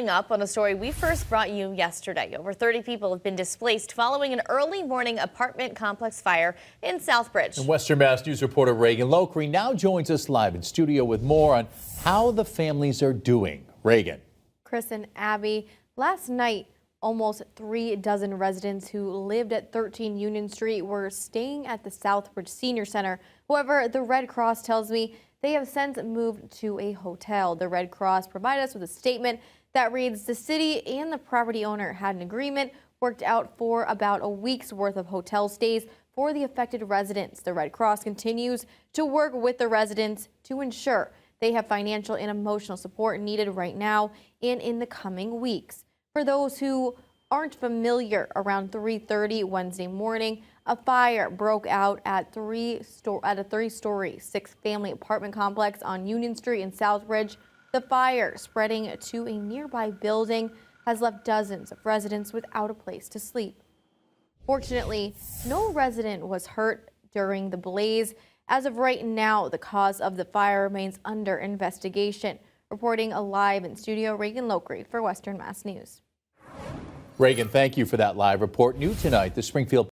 following up on a story we first brought you yesterday. Over 30 people have been displaced following an early morning apartment complex fire in Southbridge. And Western Mass News reporter Reagan Lockery now joins us live in studio with more on how the families are doing. Reagan. Chris and Abby, last night, almost 3 dozen residents who lived at 13 Union Street were staying at the Southbridge Senior Center. However, the Red Cross tells me they have since moved to a hotel. The Red Cross provided us with a statement that reads, the city and the property owner had an agreement worked out for about a week's worth of hotel stays for the affected residents. The Red Cross continues to work with the residents to ensure they have financial and emotional support needed right now and in the coming weeks. For those who aren't familiar, around 3:30 Wednesday morning, a fire broke out at a 3-story, 6-family apartment complex on Union Street in Southbridge. The fire, spreading to a nearby building, has left dozens of residents without a place to sleep. Fortunately, no resident was hurt during the blaze. As of right now, the cause of the fire remains under investigation. Reporting live in studio, Reagan Lockery for Western Mass News. Reagan, thank you for that live report. New tonight, the Springfield